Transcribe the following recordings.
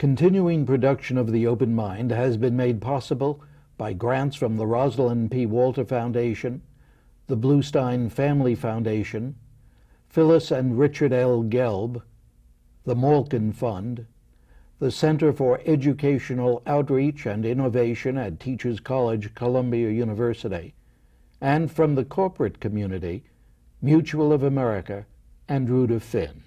Continuing production of The Open Mind has been made possible by grants from the Rosalind P. Walter Foundation, the Bluestein Family Foundation, Phyllis and Richard L. Gelb, the Malkin Fund, the Center for Educational Outreach and Innovation at Teachers College, Columbia University, and from the corporate community, Mutual of America and Rudolph Finn.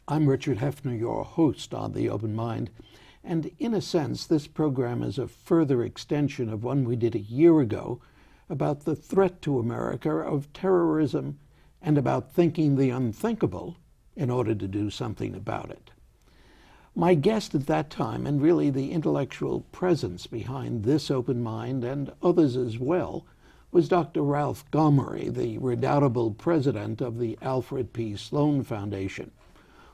I'm Richard Heffner, your host on The Open Mind, and in a sense, this program is a further extension of one we did a year ago about the threat to America of terrorism and about thinking the unthinkable in order to do something about it. My guest at that time, and really the intellectual presence behind this Open Mind and others as well, was Dr. Ralph Gomory, the redoubtable president of the Alfred P. Sloan Foundation,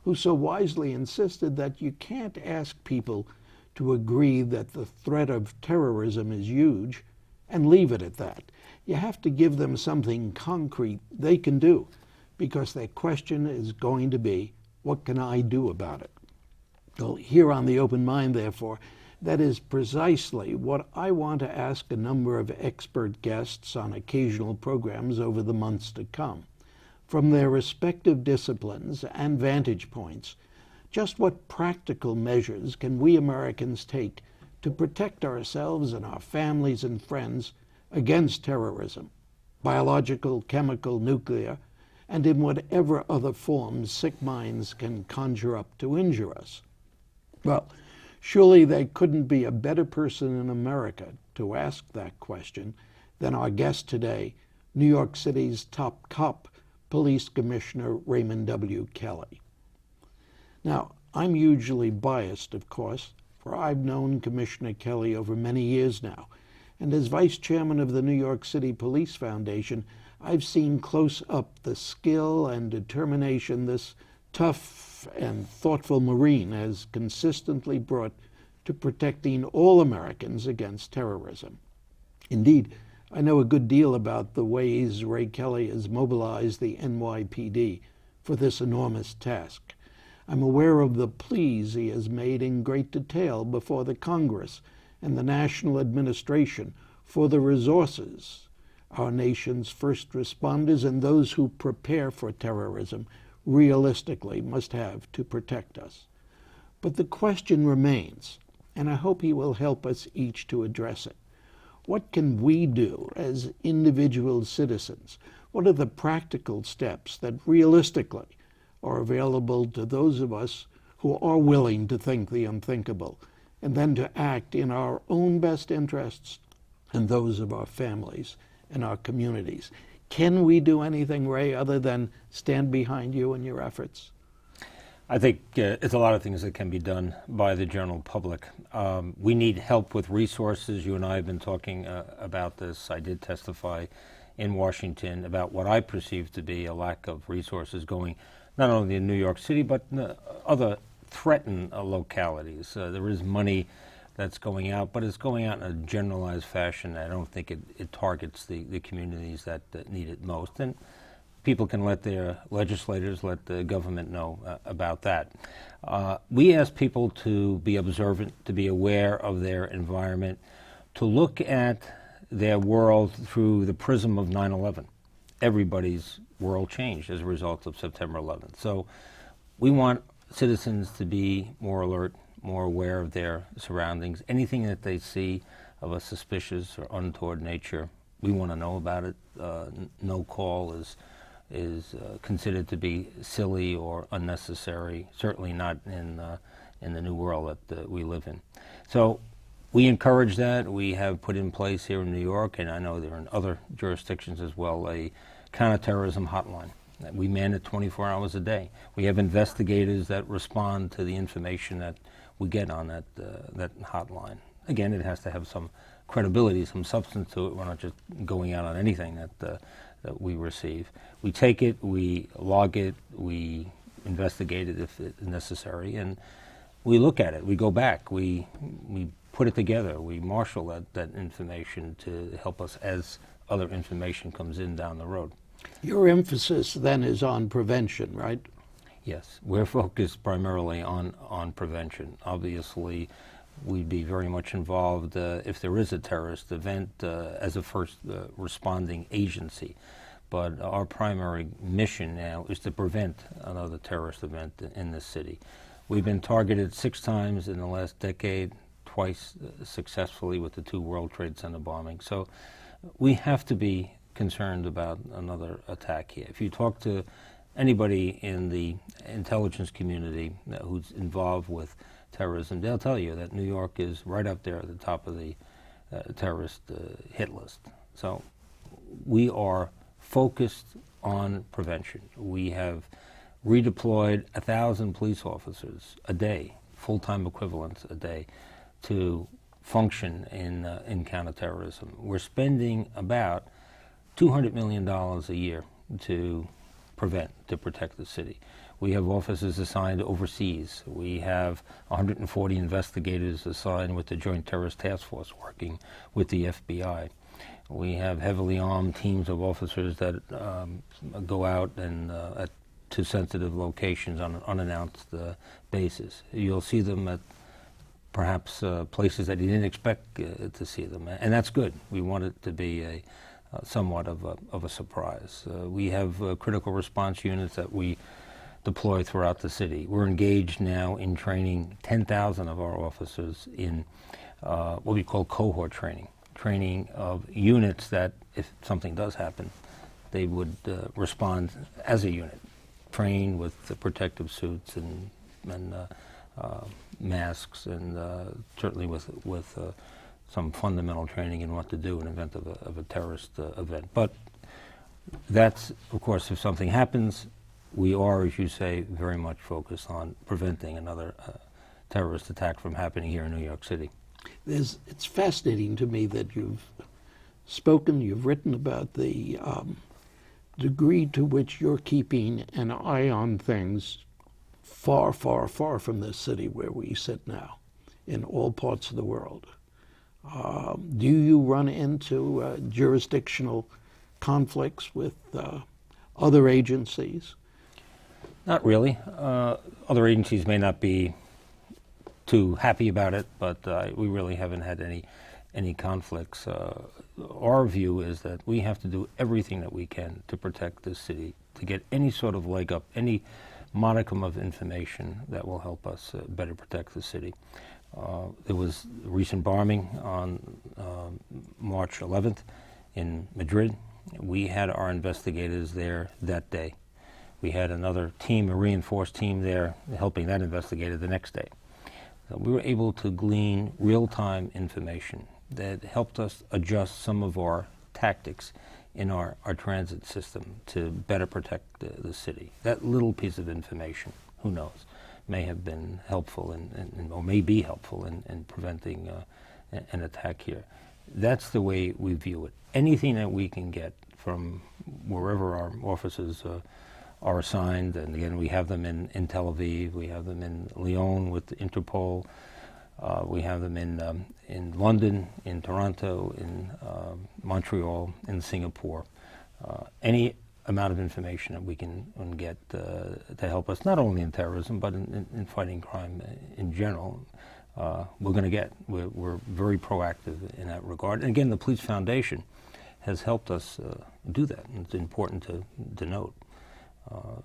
who so wisely insisted that you can't ask people to agree that the threat of terrorism is huge and leave it at that. You have to give them something concrete they can do, because their question is going to be, what can I do about it? Well, here on The Open Mind, therefore, that is precisely what I want to ask a number of expert guests on occasional programs over the months to come. From their respective disciplines and vantage points, just what practical measures can we Americans take to protect ourselves and our families and friends against terrorism, biological, chemical, nuclear, and in whatever other forms sick minds can conjure up to injure us? Well, surely there couldn't be a better person in America to ask that question than our guest today, New York City's top cop, Police Commissioner Raymond W. Kelly. Now, I'm usually biased, of course, for I've known Commissioner Kelly over many years now, and as vice chairman of the New York City Police Foundation, I've seen close up the skill and determination this tough and thoughtful Marine has consistently brought to protecting all Americans against terrorism. Indeed, I know a good deal about the ways Ray Kelly has mobilized the NYPD for this enormous task. I'm aware of the pleas he has made in great detail before the Congress and the national administration for the resources our nation's first responders and those who prepare for terrorism realistically must have to protect us. But the question remains, and I hope he will help us each to address it. What can we do as individual citizens? What are the practical steps that realistically are available to those of us who are willing to think the unthinkable and then to act in our own best interests and those of our families and our communities? Can we do anything, Ray, other than stand behind you in your efforts? I think it's a lot of things that can be done by the general public. We need help with resources. You and I have been talking about this. I did testify in Washington about what I perceive to be a lack of resources going not only in New York City, but in other threatened localities. There is money that's going out, but it's going out in a generalized fashion. I don't think it targets the communities that need it most. And people can let their legislators, let the government know about that. We ask people to be observant, to be aware of their environment, to look at their world through the prism of 9/11. Everybody's world changed as a result of September 11th. So we want citizens to be more alert, more aware of their surroundings. Anything that they see of a suspicious or untoward nature, we want to know about it. No call is considered to be silly or unnecessary, certainly not in the new world that we live in. So we encourage that. We have put in place here in New York, and I know there are in other jurisdictions as well, a counterterrorism hotline. We man it 24 hours a day. We have investigators that respond to the information that we get on that hotline. Again, it has to have some credibility, some substance to it. We're not just going out on anything that we receive. We take it, we log it, we investigate it if it's necessary, and we look at it. We go back. We put it together. We marshal that information to help us as other information comes in down the road. Your emphasis then is on prevention, right? Yes, we're focused primarily on prevention. Obviously, we'd be very much involved if there is a terrorist event as a first responding agency. But our primary mission now is to prevent another terrorist event in this city. We've been targeted 6 times in the last decade, twice successfully with the 2 World Trade Center bombings. So we have to be concerned about another attack here. If you talk to anybody in the intelligence community who's involved with terrorism, they'll tell you that New York is right up there at the top of the terrorist hit list. So we are focused on prevention. We have redeployed 1,000 police officers a day, full-time equivalents a day, to function in counterterrorism. We're spending about $200 million a year to protect the city. We have officers assigned overseas. We have 140 investigators assigned with the Joint Terrorist Task Force working with the FBI. We have heavily armed teams of officers that go out and to sensitive locations on an unannounced basis. You'll see them at perhaps places that you didn't expect to see them, and that's good. We want it to be somewhat of a surprise. We have critical response units that we deploy throughout the city. We're engaged now in training 10,000 of our officers in what we call cohort training of units that, if something does happen, they would respond as a unit, trained with the protective suits and masks, and certainly with some fundamental training in what to do in event of a terrorist event. But that's, of course, if something happens, we are, as you say, very much focused on preventing another terrorist attack from happening here in New York City. It's fascinating to me that you've written about the degree to which you're keeping an eye on things far, far, far from this city where we sit now, in all parts of the world. Do you run into jurisdictional conflicts with other agencies? Not really. Other agencies may not be too happy about it, but we really haven't had any conflicts. Our view is that we have to do everything that we can to protect this city, to get any sort of leg up, any modicum of information that will help us better protect the city. There was a recent bombing on March 11th in Madrid. We had our investigators there that day. We had another team, a reinforced team there, helping that investigator the next day. So we were able to glean real-time information that helped us adjust some of our tactics in our transit system to better protect the city. That little piece of information, who knows, may have been helpful or may be helpful in preventing an attack here. That's the way we view it. Anything that we can get from wherever our officers are assigned, and again, we have them in Tel Aviv, we have them in Lyon with Interpol, we have them in London, in Toronto, in Montreal, in Singapore. Any amount of information that we can get to help us, not only in terrorism, but in fighting crime in general, we're going to get. We're very proactive in that regard. And again, the Police Foundation has helped us do that. And it's important to note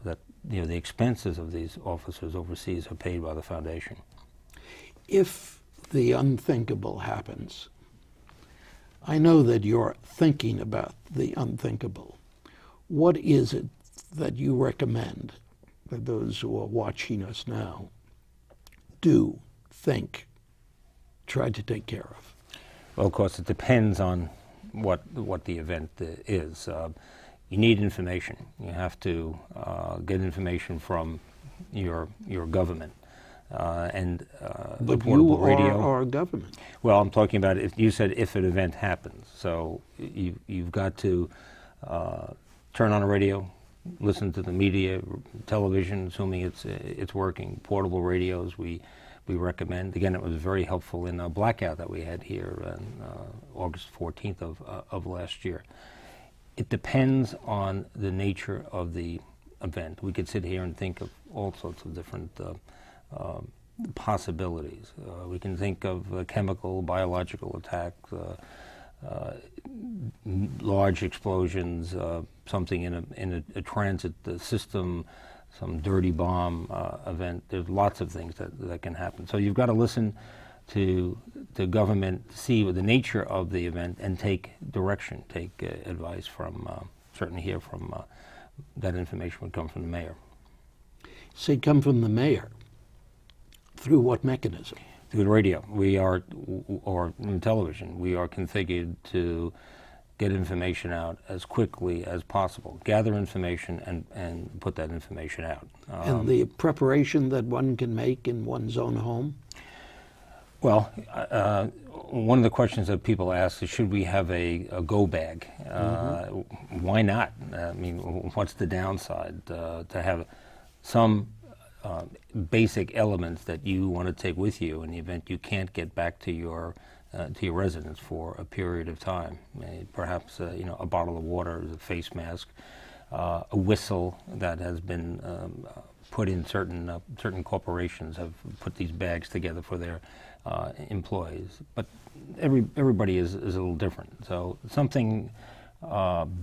that the expenses of these officers overseas are paid by the foundation. If the unthinkable happens, I know that you're thinking about the unthinkable. What is it that you recommend that those who are watching us now do, think, try to take care of? Well, of course, it depends on what the event is. you need information. You have to get information from your government. But portable you radio. are our government. Well, I'm talking about, if you said if an event happens. So you've got to turn on a radio, listen to the media, television, assuming it's working. Portable radios we recommend. Again, it was very helpful in a blackout that we had here on August 14th of last year. It depends on the nature of the event. We could sit here and think of all sorts of different possibilities. We can think of chemical, biological attacks, large explosions, something in a transit system, some dirty bomb event. There's lots of things that can happen. So you've got to listen to the government, see the nature of the event, and take direction, take advice from, certainly here from, that information would come from the mayor. Say, come from the mayor. Through what mechanism? Through the radio. We are, or in television, we are configured to get information out as quickly as possible, gather information and put that information out. And the preparation that one can make in one's own home? Well, one of the questions that people ask is, should we have a go bag? Why not? I mean, what's the downside to have some basic elements that you want to take with you in the event you can't get back to your residence for a period of time? Perhaps a bottle of water, a face mask, a whistle that has been put in certain corporations have put these bags together for their employees. But everybody is a little different. So something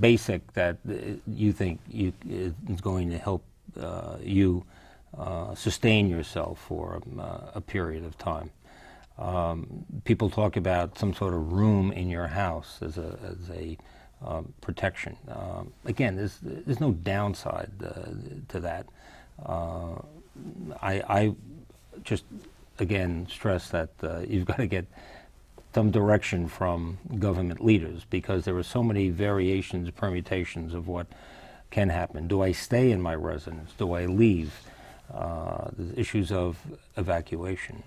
basic that you think is going to help you sustain yourself for a period of time. People talk about some sort of room in your house as a protection. Again, there's no downside to that. I just again stress that you've got to get some direction from government leaders, because there are so many variations, permutations of what can happen. Do I stay in my residence? Do I leave? The issues of evacuation.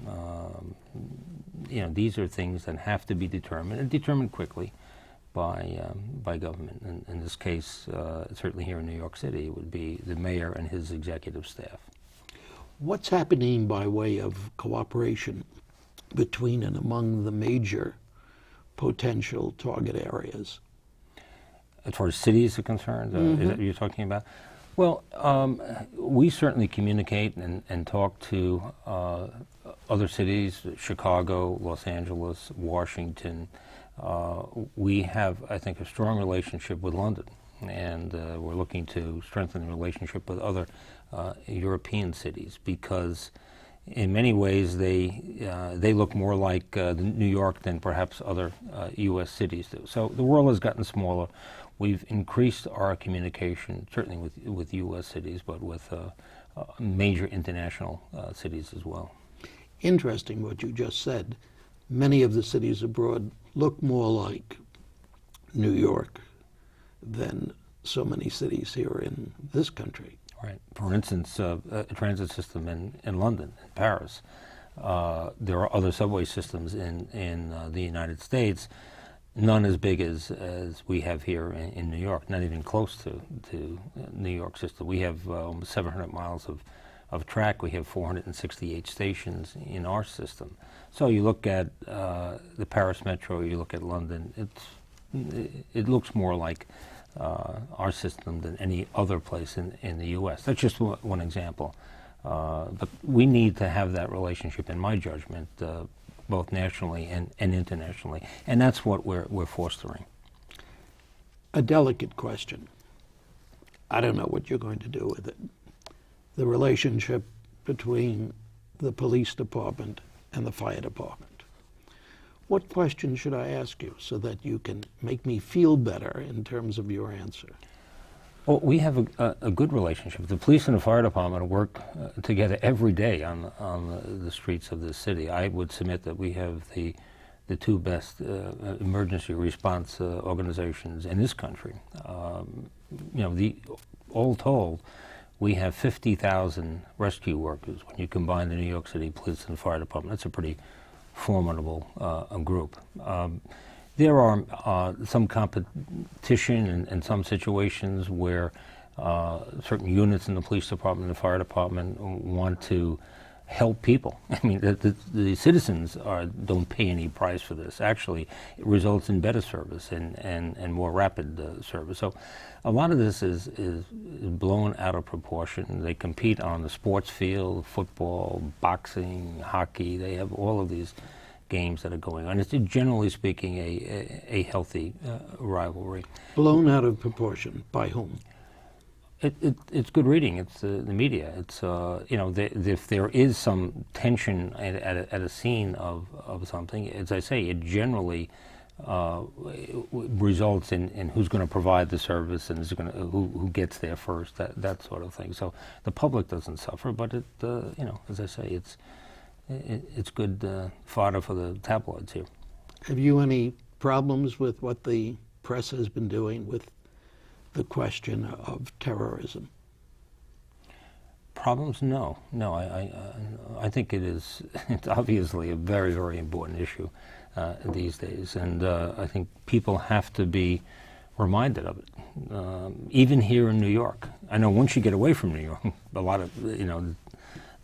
These are things that have to be determined, and determined quickly by government. And in this case, certainly here in New York City, it would be the mayor and his executive staff. What's happening by way of cooperation between and among the major potential target areas? As far as cities are concerned, is that what you're talking about? Well, we certainly communicate and talk to other cities, Chicago, Los Angeles, Washington. We have, I think, a strong relationship with London, and we're looking to strengthen the relationship with other European cities, because in many ways they look more like New York than perhaps other U.S. cities do. So the world has gotten smaller. We've increased our communication, certainly with U.S. cities, but with major international cities as well. Interesting what you just said. Many of the cities abroad look more like New York than so many cities here in this country. Right. For instance, a transit system in London, in Paris. There are other subway systems in the United States, none as big as we have here in New York, not even close to New York system. We have almost 700 miles of track. We have 468 stations in our system. So you look at the Paris Metro, you look at London, it looks more like our system than any other place in the U.S. That's just one example. But we need to have that relationship, in my judgment, both nationally and internationally. And that's what we're fostering. A delicate question. I don't know what you're going to do with it. The relationship between the police department and the fire department. What question should I ask you so that you can make me feel better in terms of your answer? Well, we have a good relationship. The police and the fire department work together every day on the streets of this city. I would submit that we have the the two best emergency response organizations in this country. All told, we have 50,000 rescue workers. When you combine the New York City Police and Fire Department, that's a pretty formidable group. There are some competition in some situations where certain units in the police department and the fire department want to help people. I mean, the citizens don't pay any price for this. Actually, it results in better service and more rapid service. So a lot of this is blown out of proportion. They compete on the sports field, football, boxing, hockey. They have all of these games that are going on. It's generally speaking a healthy rivalry. Blown out of proportion by whom? It's good reading. It's the media. It's if there is some tension at a scene of something, as I say, it generally results in who's going to provide the service and who gets there first. That sort of thing. So the public doesn't suffer, but as I say, it's good fodder for the tabloids here. Have you any problems with what the press has been doing with the question of terrorism? Problems? No. I think it's obviously a very, very important issue these days, and I think people have to be reminded of it. Even here in New York, I know once you get away from New York, a lot of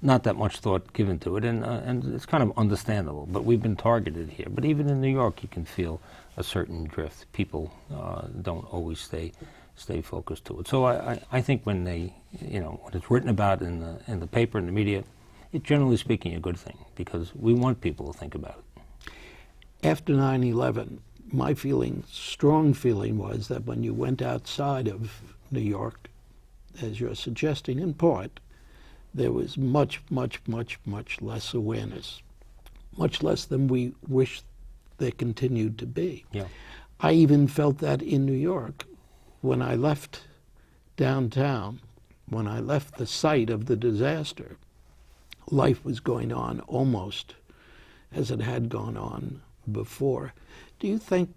not that much thought given to it, and it's kind of understandable. But we've been targeted here. But even in New York, you can feel a certain drift. People don't always stay focused to it. So I think when when it's written about in the paper and the media, it's generally speaking a good thing, because we want people to think about it. After 9/11, my strong feeling was that when you went outside of New York, as you're suggesting in part, there was much, much, much, much less awareness, much less than we wish there continued to be. Yeah. I even felt that in New York. When I left downtown, when I left the site of the disaster, life was going on almost as it had gone on before. Do you think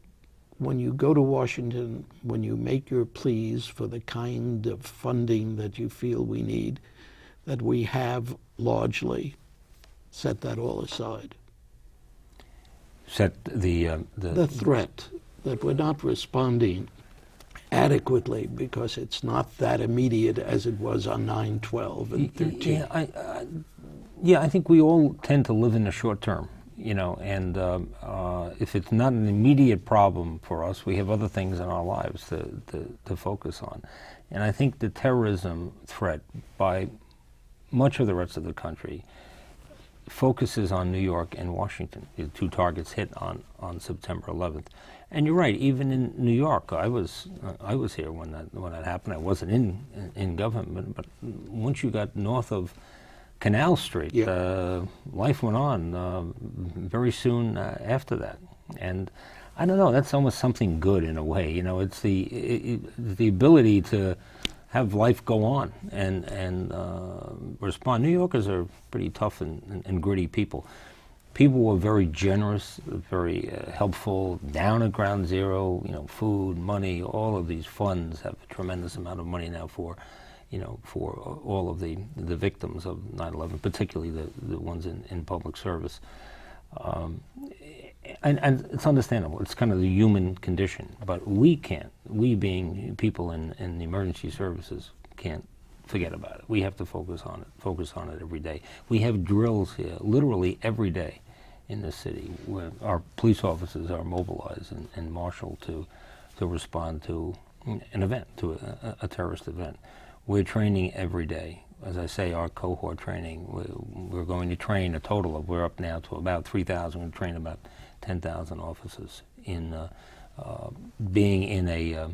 when you go to Washington, when you make your pleas for the kind of funding that you feel we need, that we have largely set that all aside? Set the threat, that we're not responding adequately because it's not that immediate as it was on 9/12 and 13. Yeah, I think we all tend to live in the short term, and if it's not an immediate problem for us, we have other things in our lives to focus on. And I think the terrorism threat by much of the rest of the country focuses on New York and Washington, the two targets hit on September 11th. And you're right. Even in New York, I was here when that happened. I wasn't in government, but once you got north of Canal Street, life went on very soon after that. And I don't know. That's almost something good in a way. It's the ability to have life go on and respond. New Yorkers are pretty tough and gritty people. People were very generous, very helpful, down at ground zero, food, money, all of these funds have a tremendous amount of money now for all of the victims of 9/11, particularly the ones in public service. And it's understandable. It's kind of the human condition. But we being people in the emergency services, can't forget about it. We have to focus on it every day. We have drills here literally every day in the city where our police officers are mobilized and marshaled to respond to an event, to a terrorist event. We're training every day. As I say, our cohort training, we're going to train a total of, we're up now to about 3,000. We're going to train about 10,000 officers in being in a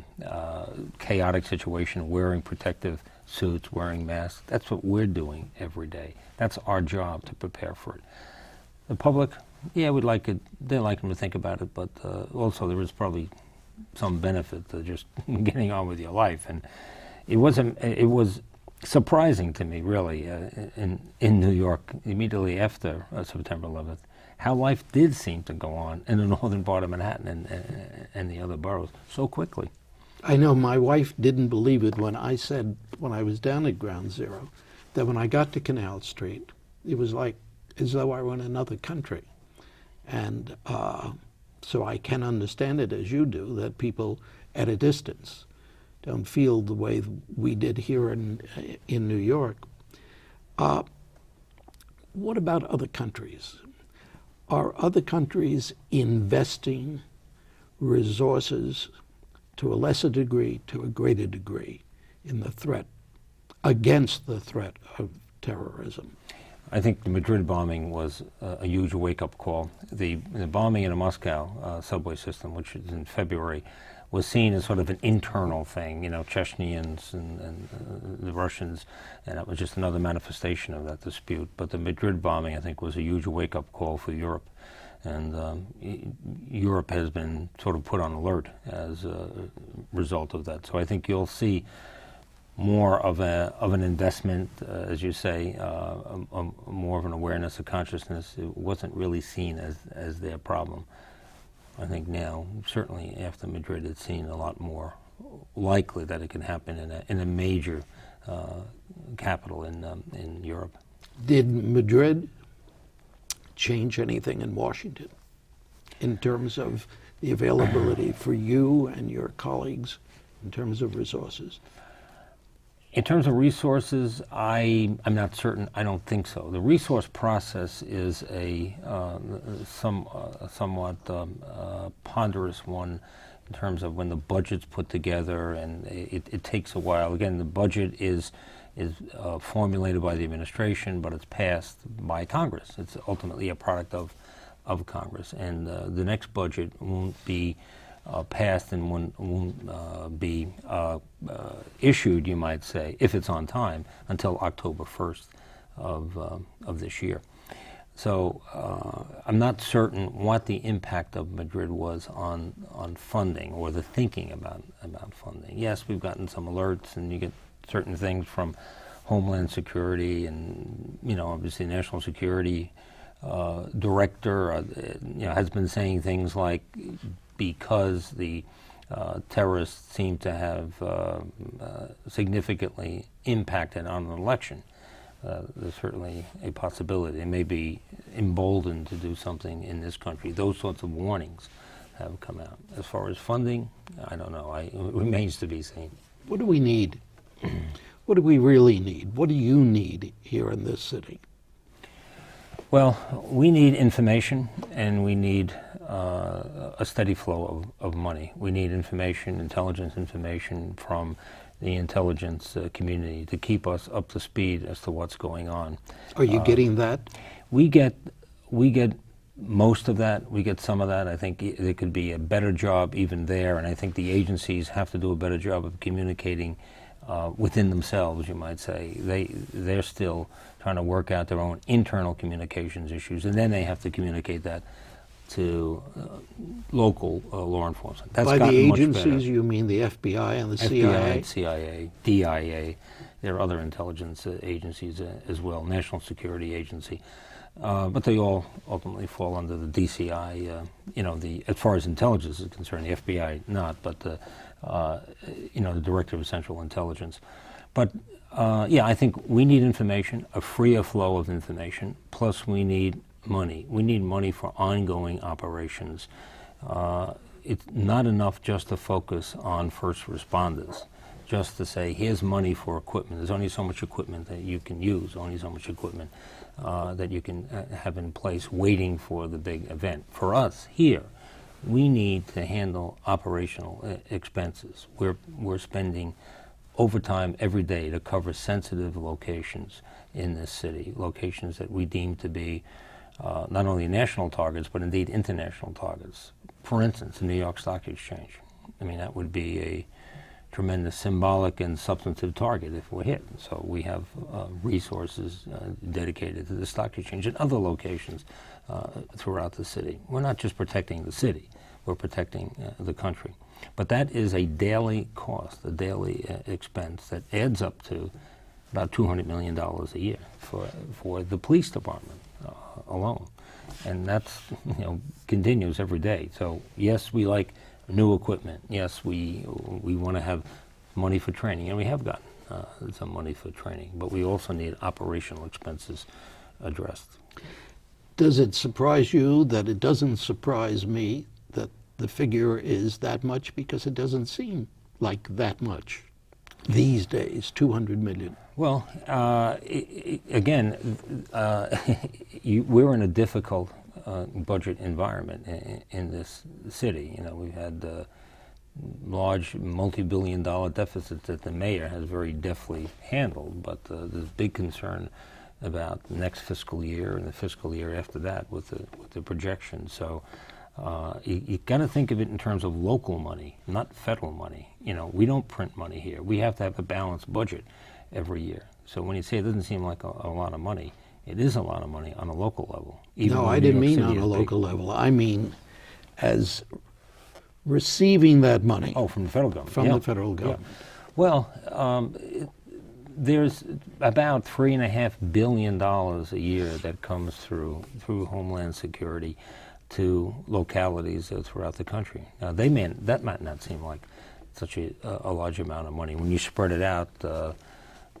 chaotic situation, wearing protective suits, wearing masks. That's what we're doing every day. That's our job, to prepare for it. The public, they'd like them to think about it, but also there is probably some benefit to just getting on with your life. And it was surprising to me, really, in New York, immediately after September 11th, how life did seem to go on in the northern part of Manhattan and the other boroughs so quickly. I know my wife didn't believe it when I said, when I was down at Ground Zero, that when I got to Canal Street, it was like as though I were in another country. And so I can understand it as you do, that people at a distance don't feel the way we did here in New York. What about other countries? Are other countries investing resources to a lesser degree, to a greater degree, in the threat, against the threat of terrorism? I think the Madrid bombing was a huge wake-up call. The bombing in the Moscow subway system, which is in February, was seen as sort of an internal thing, Chechnyans and the Russians, and it was just another manifestation of that dispute. But the Madrid bombing, I think, was a huge wake-up call for Europe. And Europe has been sort of put on alert as a result of that. So I think you'll see more of an investment, as you say, more of an awareness, a consciousness. It wasn't really seen as their problem. I think now, certainly after Madrid, it's seen a lot more likely that it can happen in a major capital in Europe. Did Madrid change anything in Washington in terms of the availability for you and your colleagues in terms of resources? In terms of resources, I'm not certain. I don't think so. The resource process is a somewhat ponderous one in terms of when the budget's put together, and it takes a while. Again, the budget is formulated by the administration, but it's passed by Congress. It's ultimately a product of Congress, and the next budget won't be passed and won't be issued, you might say, if it's on time, until October 1st of this year. So I'm not certain what the impact of Madrid was on funding or the thinking about funding. Yes, we've gotten some alerts, and you get certain things from Homeland Security and, obviously National Security Director, has been saying things like, because the terrorists seem to have significantly impacted on an election, there's certainly a possibility. They may be emboldened to do something in this country. Those sorts of warnings have come out. As far as funding, I don't know. It remains to be seen. What do we need? What do we really need? What do you need here in this city? Well, we need information, and we need a steady flow of money. We need intelligence information from the intelligence community to keep us up to speed as to what's going on. Are you getting that? We get most of that. We get some of that. I think there could be a better job even there, and I think the agencies have to do a better job of communicating within themselves, you might say. They're still trying to work out their own internal communications issues, and then they have to communicate that to local law enforcement. That's by the agencies, much better. You mean the FBI and the FBI, CIA? CIA, DIA. There are other intelligence agencies as well, National Security Agency. But they all ultimately fall under the DCI, as far as intelligence is concerned, the FBI not, but the Director of Central Intelligence. But I think we need information, a freer flow of information, plus we need money. We need money for ongoing operations. It's not enough just to focus on first responders, just to say, here's money for equipment. There's only so much equipment that you can use, only so much equipment that you can have in place waiting for the big event. For us here, we need to handle operational expenses. We're spending overtime every day to cover sensitive locations in this city, locations that we deem to be not only national targets, but indeed international targets. For instance, the New York Stock Exchange. I mean, that would be a tremendous symbolic and substantive target if we're hit. So we have resources dedicated to the stock exchange and other locations throughout the city. We're not just protecting the city, we're protecting the country. But that is a daily cost, a daily expense that adds up to about $200 million a year for the police department alone. And that's, continues every day. So yes, we like new equipment. Yes, we want to have money for training, and we have gotten some money for training, but we also need operational expenses addressed. Does it surprise you that it doesn't surprise me that the figure is that much, because it doesn't seem like that much these days, 200 million? Well, again, we're in a difficult budget environment in this city. We've had large multi-billion-dollar deficits that the mayor has very deftly handled, but there's big concern about the next fiscal year and the fiscal year after that with the projections. So you got to think of it in terms of local money, not federal money. We don't print money here. We have to have a balanced budget every year. So when you say it doesn't seem like a lot of money, it is a lot of money on a local level. No, I didn't mean on a local level. I mean as receiving that money. Oh, from the federal government. From the federal government. Yeah. Well, there's about $3.5 billion a year that comes through Homeland Security to localities throughout the country. Now, that might not seem like such a large amount of money when you spread it out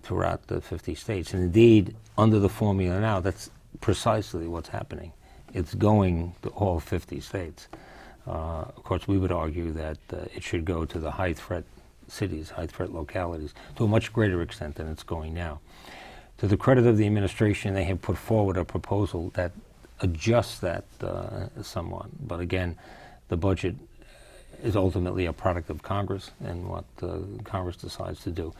throughout the 50 states. And indeed, under the formula now, that's precisely what's happening. It's going to all 50 states. Of course, we would argue that it should go to the high-threat cities, high-threat localities, to a much greater extent than it's going now. To the credit of the administration, they have put forward a proposal that adjusts that somewhat. But again, the budget is ultimately a product of Congress and what Congress decides to do.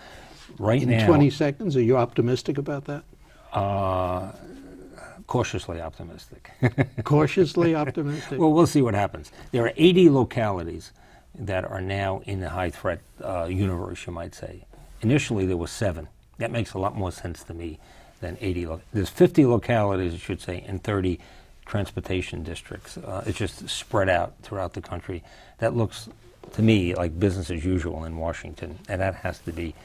Right now, in 20 seconds, are you optimistic about that? Cautiously optimistic. Cautiously optimistic? Well, we'll see what happens. There are 80 localities that are now in the high-threat universe, you might say. Initially, there were 7. That makes a lot more sense to me than 80. There's 50 localities, I should say, and 30 transportation districts. It's just spread out throughout the country. That looks, to me, like business as usual in Washington, and that has to be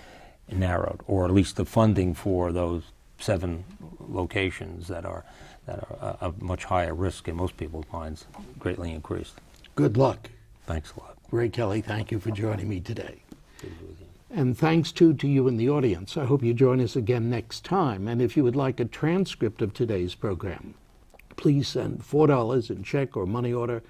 narrowed, or at least the funding for those 7 locations that are a much higher risk in most people's minds greatly increased. Good luck. Thanks a lot. Ray Kelly, thank you for joining me today. Good to be with you. And thanks to you in the audience. I hope you join us again next time. And if you would like a transcript of today's program, please send $4 in check or money order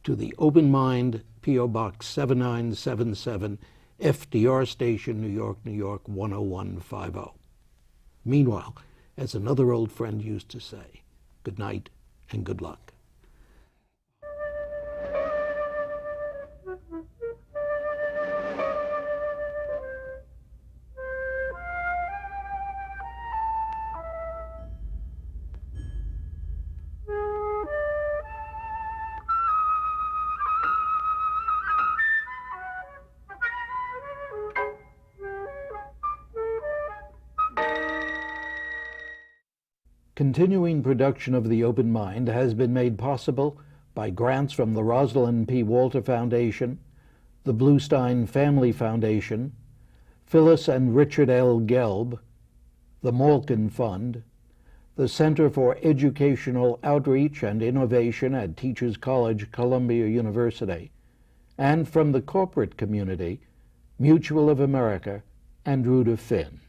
to the Open Mind, P.O. Box 7977, FDR Station, New York, New York 10150. Meanwhile, as another old friend used to say, good night and good luck. Continuing production of The Open Mind has been made possible by grants from the Rosalind P. Walter Foundation, the Bluestein Family Foundation, Phyllis and Richard L. Gelb, the Malkin Fund, the Center for Educational Outreach and Innovation at Teachers College, Columbia University, and from the corporate community, Mutual of America and Rudolph Finn.